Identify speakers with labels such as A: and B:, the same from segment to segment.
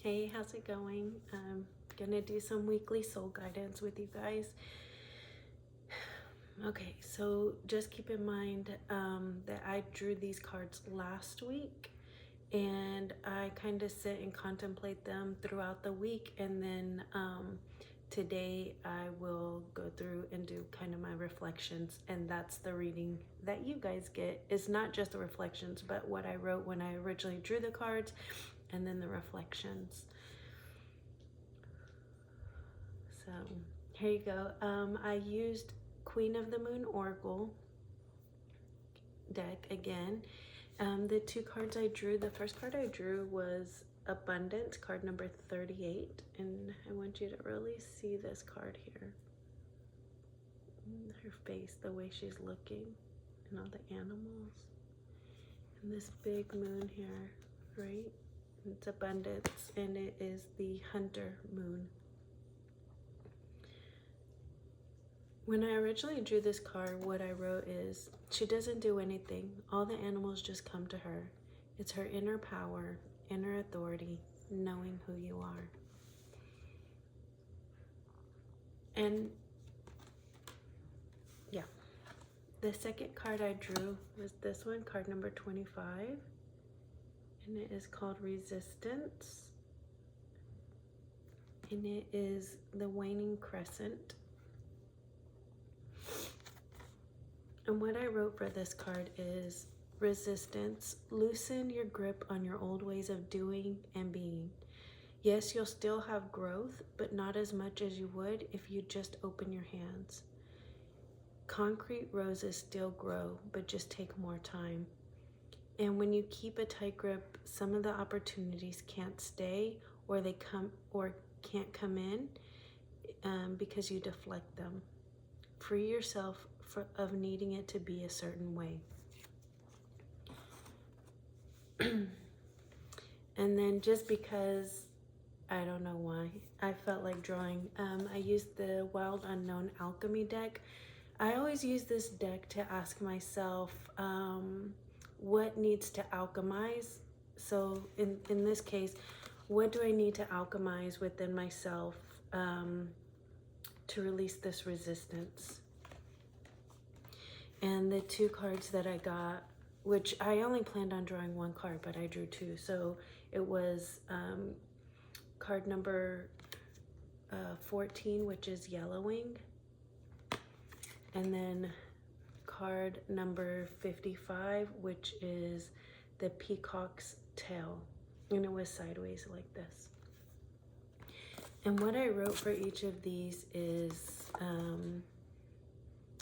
A: Hey, how's it going? I'm gonna do some weekly soul guidance with you guys. Okay, so just keep in mind that I drew these cards last week, and I kind of sit and contemplate them throughout the week, and then today I will go through and do kind of my reflections, and that's the reading that you guys get. It's not just the reflections, but what I wrote when I originally drew the cards, and then the reflections. So here you go. I used Queen of the Moon Oracle deck again. The two cards I drew, the first card I drew was Abundance, card number 38. And I want you to really see this card here. Her face, the way she's looking, and all the animals. And this big moon here, right? It's Abundance, and it is the Hunter moon. When I originally drew this card, what I wrote is, she doesn't do anything. All the animals just come to her. It's her inner power, inner authority, knowing who you are. And yeah, the second card I drew was this one, card number 25. And it is called Resistance. And it is the waning crescent. And what I wrote for this card is resistance. Loosen your grip on your old ways of doing and being. Yes, you'll still have growth, but not as much as you would if you just open your hands. Concrete roses still grow, but just take more time. And when you keep a tight grip, some of the opportunities can't stay, or they come or can't come in because you deflect them. Free yourself of needing it to be a certain way. And then just because, I don't know why, I felt like drawing, I used the Wild Unknown Alchemy deck. I always use this deck to ask myself what needs to alchemize. So in this case, what do I need to alchemize within myself to release this resistance? And the two cards that I got, which I only planned on drawing one card, but I drew two. So it was card number 14, which is Yellowing. And then card number 55, which is the Peacock's Tail. And it was sideways like this. And what I wrote for each of these is,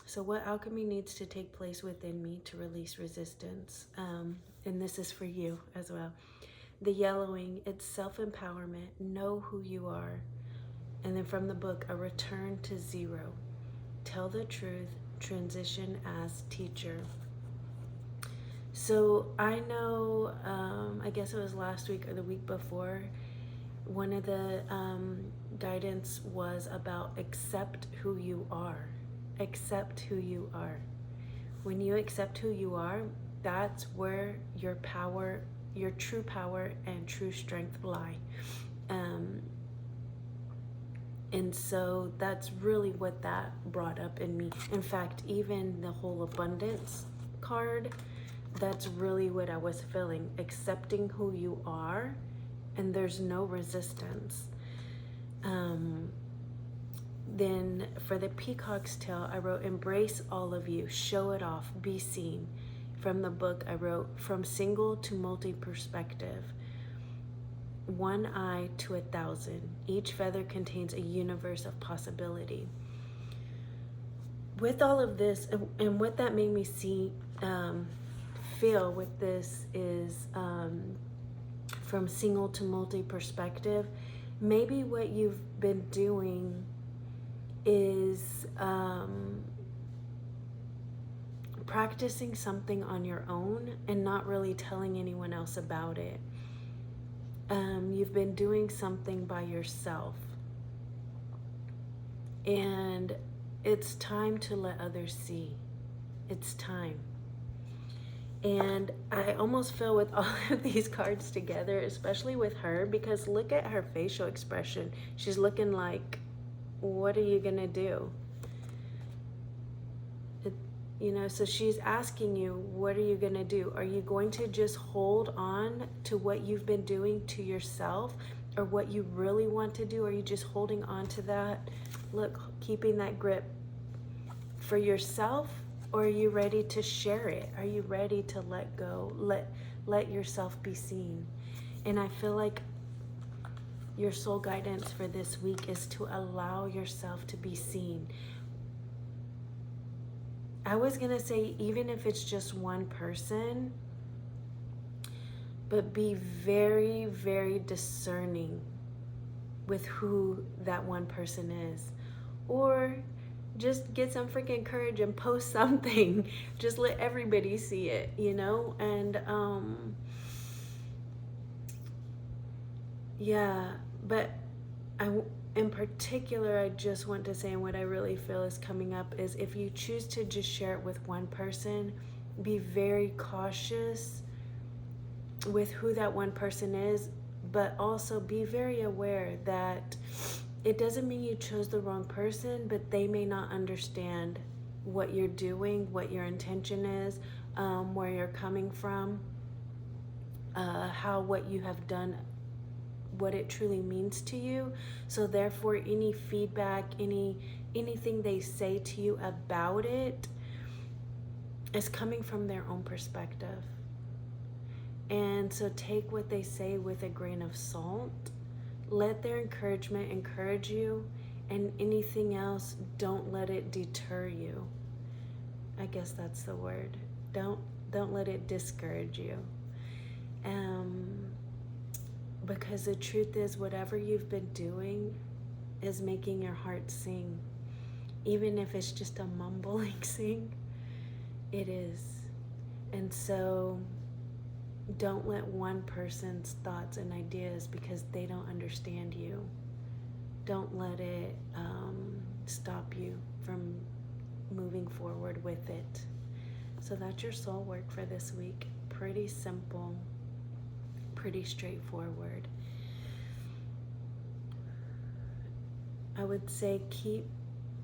A: so what alchemy needs to take place within me to release resistance? And this is for you as well. The Yellowing, it's self-empowerment, know who you are. And then from the book, A Return to Zero. Tell the truth, transition as teacher. So I know, I guess it was last week or the week before, one of the guidance was about accept who you are. Accept who you are. When you accept who you are, that's where your power, your true power and true strength lie. And so that's really what that brought up in me. In fact, even the whole abundance card, that's really what I was feeling. Accepting who you are, and there's no resistance. Then for the Peacock's Tail, I wrote, embrace all of you, show it off, be seen. From the book, I wrote, from single to multi-perspective. One eye to 1,000. Each feather contains a universe of possibility. With all of this, and what that made me feel with this is from single to multi-perspective. Maybe what you've been doing is practicing something on your own and not really telling anyone else about it. You've been doing something by yourself, and it's time to let others see. It's time. And I almost feel with all of these cards together, especially with her, because look at her facial expression. She's looking like, what are you going to do? So she's asking you, what are you going to do? Are you going to just hold on to what you've been doing to yourself, or what you really want to do? Are you just holding on to that? Look, keeping that grip for yourself, or are you ready to share it? Are you ready to let go? Let yourself be seen. And I feel like your soul guidance for this week is to allow yourself to be seen. I was going to say, even if it's just one person, but be very, very discerning with who that one person is. Or just get some freaking courage and post something. Just let everybody see it, And yeah, but in particular, I just want to say, and what I really feel is coming up is, if you choose to just share it with one person, be very cautious with who that one person is, but also be very aware that it doesn't mean you chose the wrong person, but they may not understand what you're doing, what your intention is, where you're coming from, how what you have done, what it truly means to you. So therefore, any feedback, anything they say to you about it is coming from their own perspective. And so take what they say with a grain of salt. Let their encouragement encourage you, and anything else, don't let it deter you. I guess that's the word. Don't let it discourage you. Because the truth is, whatever you've been doing is making your heart sing. Even if it's just a mumbling sing, it is. And so don't let one person's thoughts and ideas, because they don't understand you, don't let it stop you from moving forward with it. So that's your soul work for this week. Pretty simple, pretty straightforward. I would say keep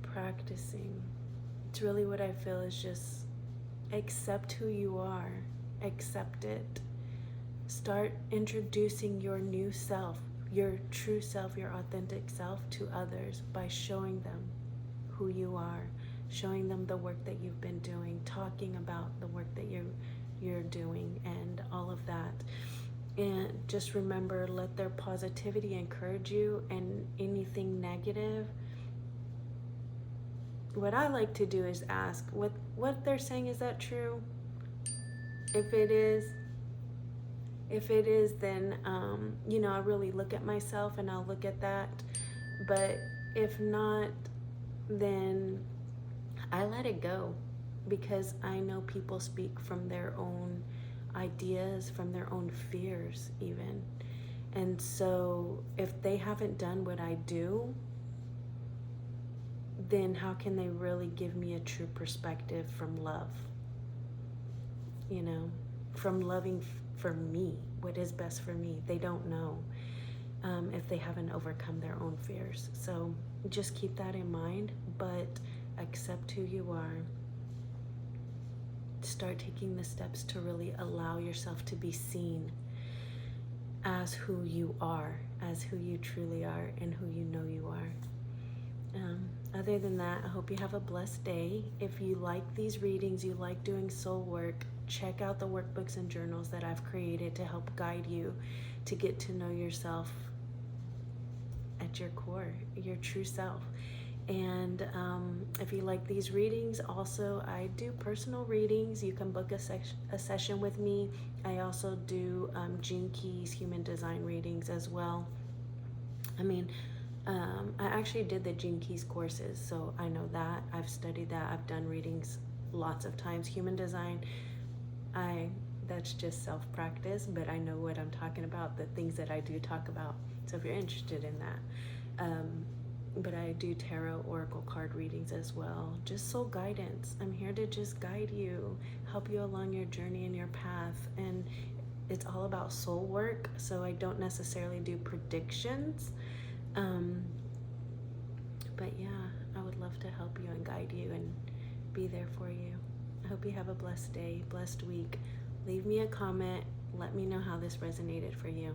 A: practicing. It's really what I feel is just accept who you are. Accept it. Start introducing your new self, your true self, your authentic self to others by showing them who you are, showing them the work that you've been doing, talking about the work that you're doing, and all of that. And just remember, let their positivity encourage you, and anything negative, what I like to do is ask, what they're saying, is that true? If it is, then, I really look at myself and I'll look at that. But if not, then I let it go, because I know people speak from their own ideas, from their own fears even. And so if they haven't done what I do, then how can they really give me a true perspective from love? From loving for me, what is best for me. They don't know if they haven't overcome their own fears. So just keep that in mind, but accept who you are. Start taking the steps to really allow yourself to be seen as who you are, as who you truly are, and who you know you are. Other than that, I hope you have a blessed day. If you like these readings, you like doing soul work, check out the workbooks and journals that I've created to help guide you to get to know yourself at your core, your true self. And if you like these readings, also I do personal readings. You can book a session with me. I also do Gene Keys human design readings as well. I actually did the Gene Keys courses, so I know that. I've studied that. I've done readings lots of times. Human design, that's just self-practice, but I know what I'm talking about, the things that I do talk about. So if you're interested in that, but I do tarot oracle card readings as well. Just soul guidance. I'm here to just guide you, help you along your journey and your path. And it's all about soul work, so I don't necessarily do predictions. But yeah, I would love to help you and guide you and be there for you. I hope you have a blessed day, blessed week. Leave me a comment. Let me know how this resonated for you.